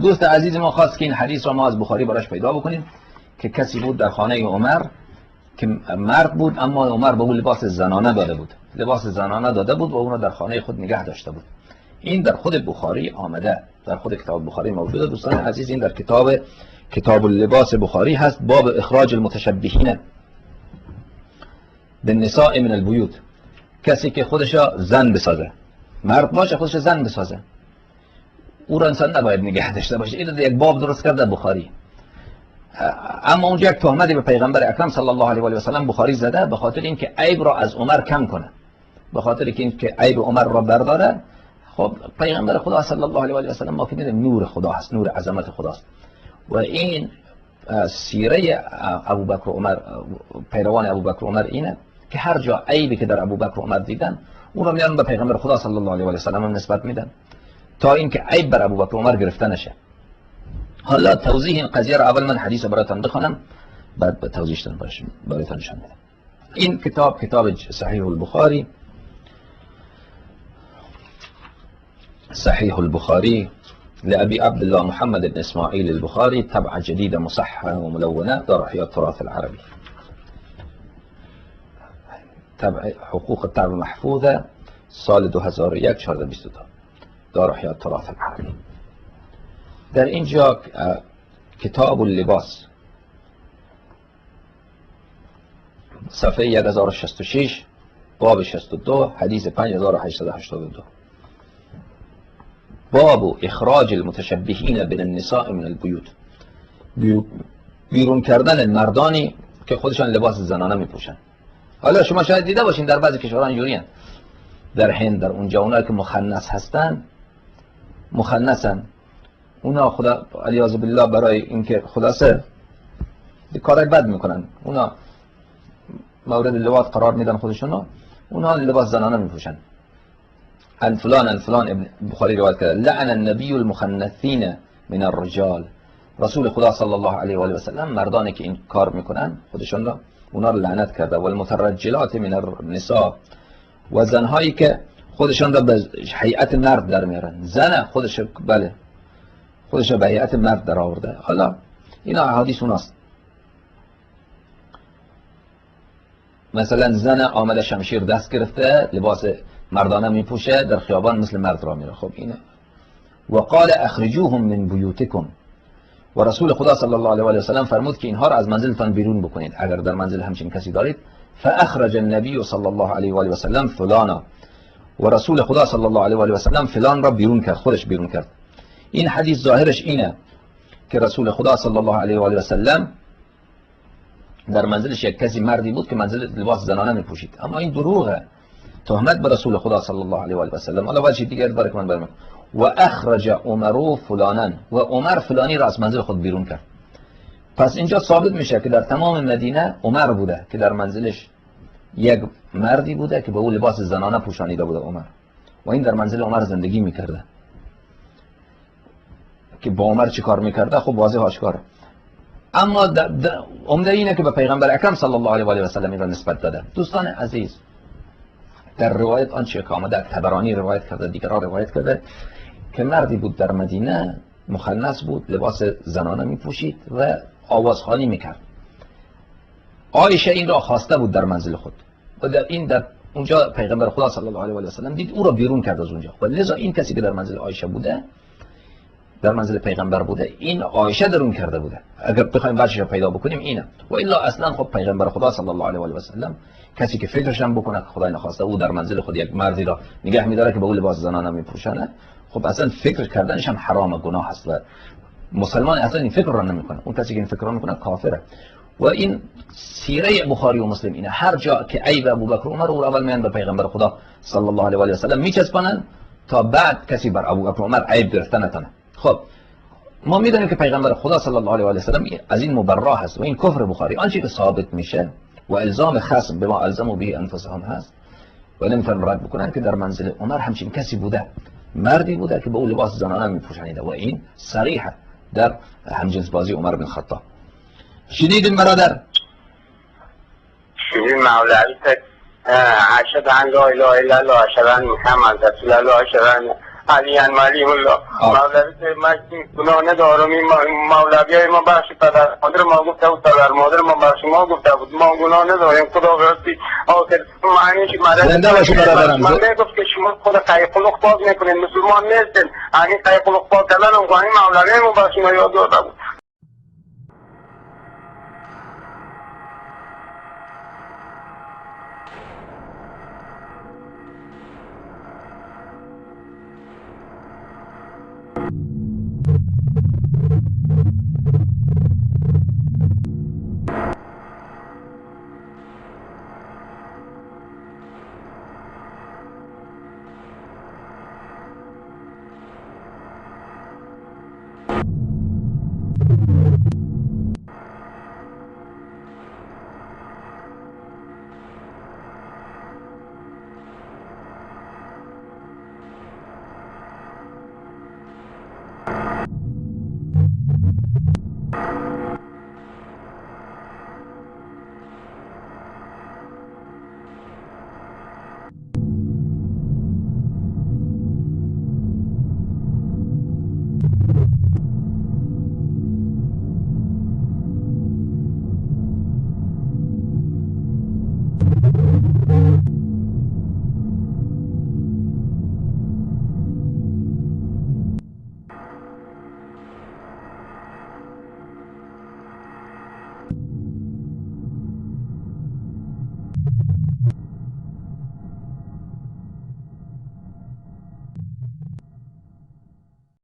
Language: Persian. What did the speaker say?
دوست عزیز ما خواست که این حدیث را ما از بخاری براش پیدا بکنیم که کسی بود در خانه عمر که مرد بود، اما عمر به او لباس زنانه داده بود، و اون را در خانه خود نگه داشته بود. این در خود بخاری آمده، در خود کتاب بخاری موجوده. دوستان عزیز، این در کتاب اللباس بخاری هست، باب اخراج المتشبهین بالنساء من البیوت. کسی که خودش زن بسازه، مرد باشه خودش زن بسازه، او را انسان نباید نگه داشته باشه. این یک باب درست کرده بخاری. اما اونجا یک تهمتی به پیغمبر اکرم صلی الله علیه و آله و سلم بخاری زده به خاطر اینکه عیب را از عمر کم کنه، به خاطر اینکه عیب عمر را برداره. خب پیغمبر خدا صلی الله علیه و آله و سلم ما که میدونیم نور خدا هست، نور عظمت خداست، و این سیره ابوبکر و عمر، پیروان ابوبکر و عمر اینه که هر جا عیبی که در ابوبکر و عمر دیدن اون را میارن به پیغمبر خدا صلی الله علیه و آله و سلم نسبت میدن تا اینکه عیب بر ابوبکر و عمر گرفته نشه. حالا توضیح این قضیه را اول من حدیث براتون بخونم، بعد به توضیحش براتون نشون میدم. این کتاب صحیح البخاری، صحیح البخاری لأبي عبد الله محمد بن اسماعیل البخاری، طبعه جديدة مصححة وملونة، دار احياء التراث العربي، حقوق الطبع محفوظه، سال 2001 1422، دار احیاء التراث العربي. در اینجا کتاب اللباس صفحه 1066 باب 62 حدیث 5882، باب اخراج المتشبهین بالنساء من البیوت، بیرون کردن مردانی که خودشان لباس زنانه میپوشن. حالا شما شاید دیده باشین در بعضی کشورها اینجوری هستند، در هند، در اونجا اونایی که مخنث هستن، مخنثن، اونا خدا علیاذ بالله برای اینکه خلاصه کارای بد میکنن، اونا مورد لواط قرار میدن خودشونو، اونا لباس زنانه میپوشن. ان فلان ابن بخاری روایت کرده لعن النبی المخنثین من الرجال، رسول خدا صلی الله علیه و آله و سلم مردانی که این کار میکنن خودشون را، اونا رو لعنت کرده. و المترجلات من النساء، و زنهایی که خودشون را به هیئت مرد در میارن، زن خودش بله خودش به هیئت مرد در آورده. حالا اینا احادیث اوناست. مثلا زن آمده شمشیر دست گرفته، لباس مردانه میپوشه، در خیابان مثل مرد را میره. خب اینه. و قال اخرجوهم من بیوتکم، و رسول خدا صلی الله علیه و آله و سلم فرمود که اینها را از منزلتان بیرون بکنید اگر در منزل همچین کسی دارید. فاخرج النبی صلی الله علیه و آله و سلم فلانا، و رسول خدا صلی الله علیه و آله و سلم فلان را بیرون کرد، خودش بیرون کرد. این حدیث ظاهرش اینه که رسول خدا صلی الله علیه و آله و سلم در منزلش یک کسی مردی بود که منزل لباس زنانه میپوشید، اما این دروغه، تهمت به رسول خدا صلی الله علیه و آله و سلم. حالا وجه دیگه داره که من برم. و اخرج عمر فلانا، و عمر فلانی را از منزل خود بیرون کرد. پس اینجا ثابت میشه که در تمام مدینه عمر بوده که در منزلش یک مردی بوده که به او لباس زنانه پوشانیده بوده عمر، و این در منزل عمر زندگی میکرده. که با عمر چی کار میکرده خب واضح آشکاره. اما عمده اینه که به پیغمبر اکرم صلی الله علیه و آله و سلم را نسبت داده. دوستان عزیز، در روایت آنچه که آمده، تبرانی روایت کرده، دیگران روایت کرده که مردی بود در مدینه، مخنث بود، لباس زنانه میپوشید و آوازخوانی میکرد. عایشه این را خواسته بود در منزل خود، و در اونجا پیغمبر خدا صلی الله علیه و آله و سلم دید، او را بیرون کرد از اونجا. و لذا این کسی که در منزل عایشه بوده، در منزل پیغمبر بوده، این عایشه درون کرده بوده. اگر بخوایم وجهش رو پیدا بکنیم اینه. و الا اصلا خب پیغمبر خدا صلی الله علیه و آله و سلم کسی که فکرش هم بکنه که خدای نخواسته او در منزل خود یک مردی را نگه می‌داره که به او لباس زنانه میپوشونه، خب اصلا فکر کردنش هم حرام، گناه است، و مسلمان اصلا این فکر را نمیکنه. اون کسی که این فکر را میکنه کافره. و این سیره بخاری و مسلم اینه، هر جا که عیب ابوبکر و عمر او اول میان به پیغمبر خدا صلی الله علیه و آله و سلم میچسبونن تا بعد کسی بر ابوبکر و عمر عیب گرفته نتونه. خب ما میدونیم که پیغمبر خدا صلی الله علیه و آله و سلم از این مبرا هست، و این کفر بخاری آنچه که ثابت میشه و الزام خصم به ما الزموا به انفسهم هست و نمیتونن رد بکنن که در منزل عمر همچین کسی بوده، مردی بوده که به او لباس زنانه میپوشانیده، و این صریحه در همجنس بازی عمر بن خطاب. شنیدین برادر؟ شنیدین مولوی اشهد ان لا اله الا الله اشهد ان محمد رسول الله اشهد ان علی انمالی الله مولوی که من گناه ندارم. این مولوی های ما بخش پدر مادر ما گفته بود، پدر مادر ما بخش ما گفته بود، ما گناه نداریم. خدا راستی آخر معنیش زنده باشی برادرم. من میگفت که شما خود قیقلق باز میکنید، مسلمان نیستین. همین قیقلق باز کردن هم خواهی مولوی ما بخش ما یاد داده بود.